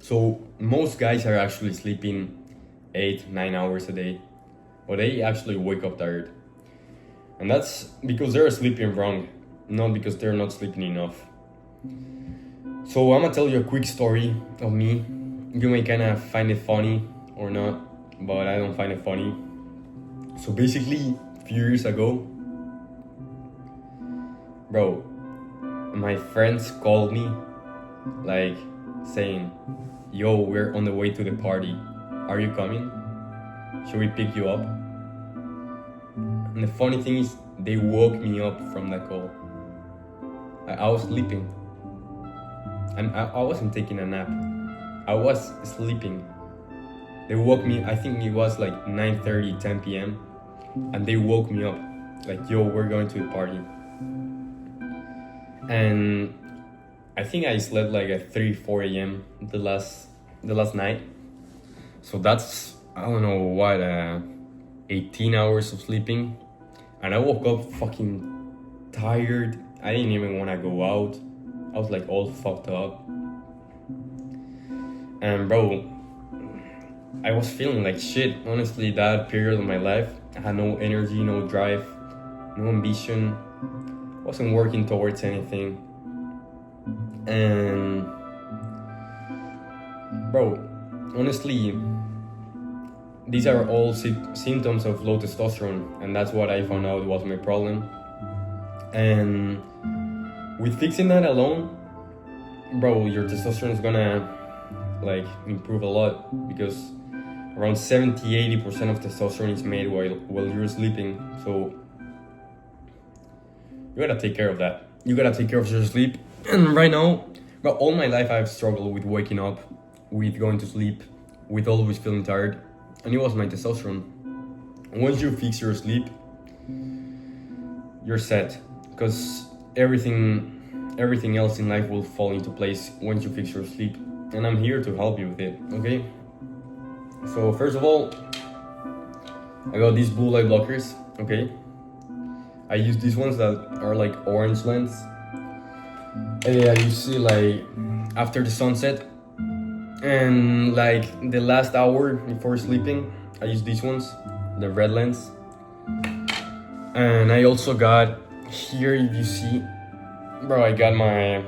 So most guys are actually sleeping 8-9 hours a day, but they actually wake up tired. And that's because they're sleeping wrong, not because they're not sleeping enough. So I'm gonna tell you a quick story of me. You may kind of find it funny or not, but I don't find it funny. So basically, a few years ago, bro, my friends called me like saying, yo, we're on the way to the party. Are you coming? Should we pick you up? And the funny thing is, they woke me up from that call. I was sleeping. And I wasn't taking a nap. I was sleeping. They woke me, I think it was like 9:30, 10 p.m. And they woke me up. Like, yo, we're going to the party. And I think I slept like at 3, 4 a.m. the last night. So that's, I don't know what, 18 hours of sleeping. And I woke up fucking tired. I didn't even want to go out. I was like all fucked up. And bro, I was feeling like shit. Honestly, that period of my life, I had no energy, no drive, no ambition. Wasn't working towards anything. And bro, honestly, these are all symptoms of low testosterone, and that's what I found out was my problem. And with fixing that alone, bro, your testosterone is gonna like improve a lot, because around 70-80% of testosterone is made while you're sleeping. So you gotta take care of that. You gotta take care of your sleep. And right now, bro, all my life I've struggled with waking up, with going to sleep, with always feeling tired. And it was my testosterone. Once you fix your sleep, you're set, because everything else in life will fall into place once you fix your sleep. And I'm here to help you with it, okay? So first of all, I got these blue light blockers, okay? I use these ones that are like orange lens. And I usually like after the sunset, and like the last hour before sleeping, I use these ones, the red lens. And I also got here, if you see, bro, I got my,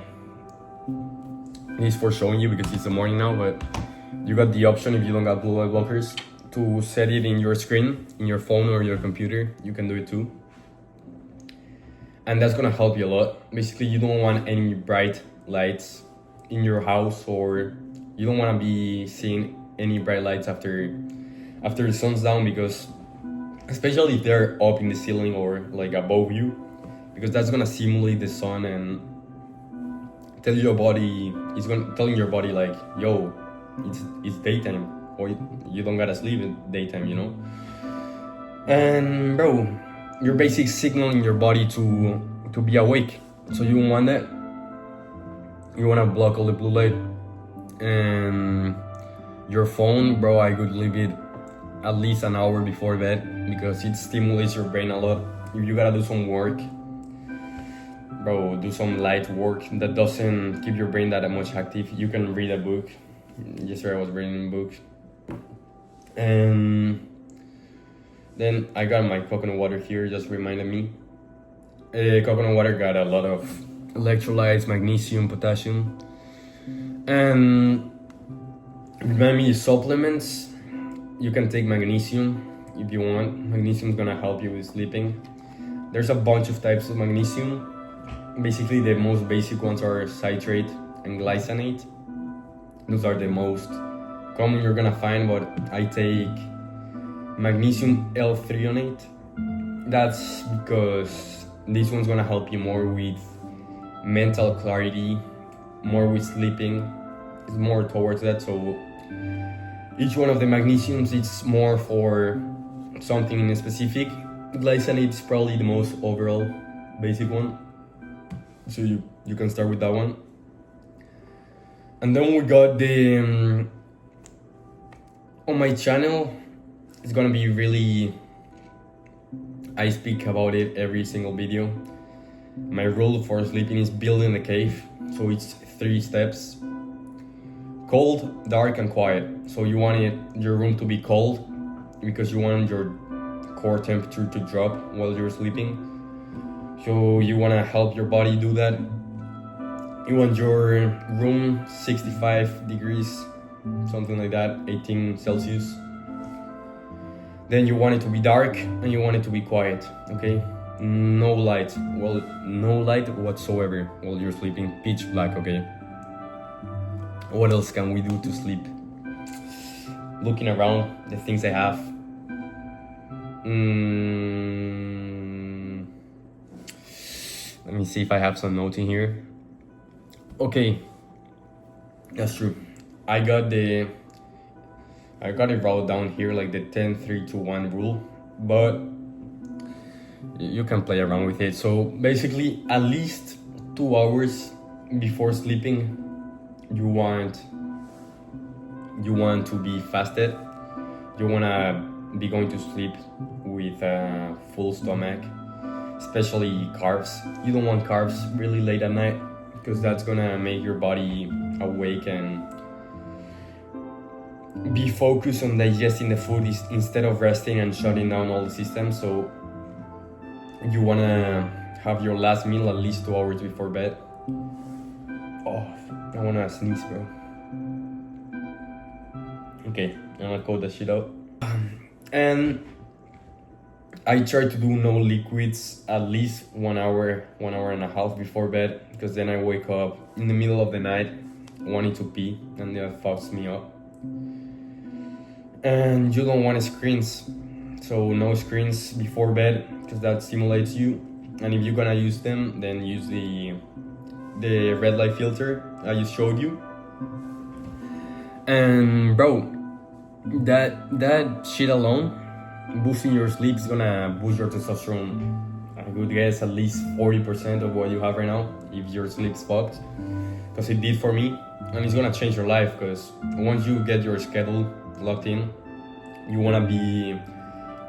this for showing you because it's the morning now, but you got the option, if you don't got blue light blockers, to set it in your screen, in your phone or your computer. You can do it too. And that's gonna help you a lot. Basically, you don't want any bright lights in your house, or you don't want to be seeing any bright lights after the sun's down, because especially if they're up in the ceiling or like above you, because that's gonna simulate the sun and telling your body like, yo, it's daytime, or you don't gotta sleep at daytime, you know. And bro, you're basically signaling your body to be awake. So you don't want that. You want to block all the blue light. And your phone, bro, I could leave it at least an hour before bed, because it stimulates your brain a lot. If you gotta do some work, bro, do some light work that doesn't keep your brain that much active, you can read a book. Yesterday I was reading a book. And then I got my coconut water here, just reminded me. Coconut water got a lot of electrolytes, magnesium, potassium. And remind me, supplements, you can take magnesium if you want. Magnesium is gonna help you with sleeping. There's a bunch of types of magnesium. Basically, the most basic ones are citrate and glycinate. Those are the most common you're gonna find, but I take magnesium L-threonate. That's because this one's gonna help you more with mental clarity, more with sleeping. It's more towards that. So each one of the magnesiums, it's more for something in specific. Glycinate is probably the most overall basic one, so you can start with that one. And then we got the on my channel, it's gonna be really, I speak about it every single video. My rule for sleeping is building a cave. So it's 3 steps. cold, dark, and quiet. So you want your room to be cold because you want your core temperature to drop while you're sleeping. So you want to help your body do that. You want your room 65 degrees, something like that, 18 Celsius. Then you want it to be dark and you want it to be quiet, okay? No light, no light whatsoever while you're sleeping, pitch black, okay? What else can we do to sleep? Looking around, the things I have. Let me see if I have some notes in here. Okay, that's true. I got it wrote down here, like the 10-3-2-1 rule, but you can play around with it. So basically, at least 2 hours before sleeping, you want to be fasted. You want to be going to sleep with a full stomach, especially carbs. You don't want carbs really late at night because that's gonna make your body awake and be focused on digesting the food instead of resting and shutting down all the systems. So you wanna have your last meal at least 2 hours before bed. Oh, I wanna sneeze, bro. Okay, I'm gonna code that shit out. And I try to do no liquids at least 1 hour and a half before bed, because then I wake up in the middle of the night wanting to pee and that fucks me up. And you don't want screens, so no screens before bed because that stimulates you. And if you're gonna use them, then use the red light filter I just showed you. And bro, that shit alone, boosting your sleep, is gonna boost your testosterone. I would guess at least 40% of what you have right now if your sleep's fucked, because it did for me. And it's gonna change your life, because once you get your schedule locked in, you wanna be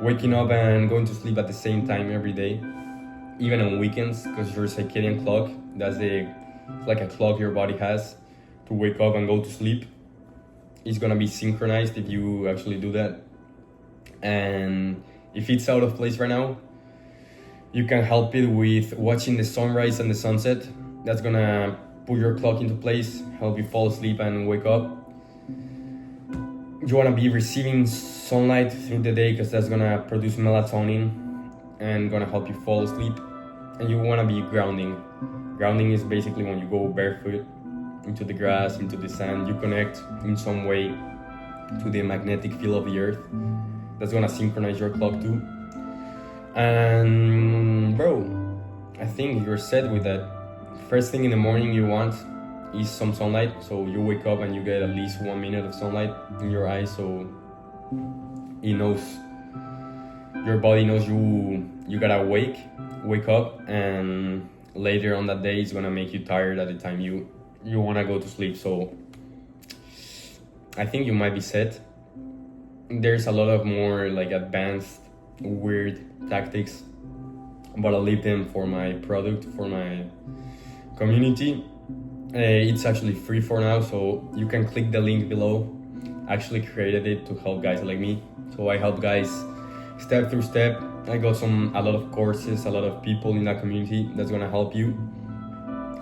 waking up and going to sleep at the same time every day, even on weekends, because your circadian clock, it's like a clock your body has to wake up and go to sleep. It's gonna be synchronized if you actually do that. And if it's out of place right now, you can help it with watching the sunrise and the sunset. That's gonna put your clock into place, help you fall asleep and wake up. You wanna be receiving sunlight through the day, because that's gonna produce melatonin and gonna help you fall asleep. And you wanna be grounding. Grounding is basically when you go barefoot into the grass, into the sand, you connect in some way to the magnetic field of the earth. That's gonna synchronize your clock too. And bro, I think you're set with that. First thing in the morning you want is some sunlight, so you wake up and you get at least 1 minute of sunlight in your eyes, so it knows, your body knows you gotta wake up, and later on that day it's gonna make you tired at the time you wanna go to sleep. So I think you might be set. There's a lot of more like advanced weird tactics, but I'll leave them for my product, for my community. It's actually free for now, so you can click the link below. I actually created it to help guys like me, so I help guys step through step. I got a lot of courses, a lot of people in that community that's gonna help you.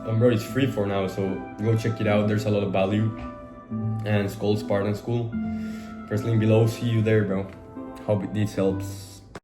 And bro, it's free for now, so go check it out. There's a lot of value. And it's called Spartan School. First link below. See you there, bro. Hope this helps.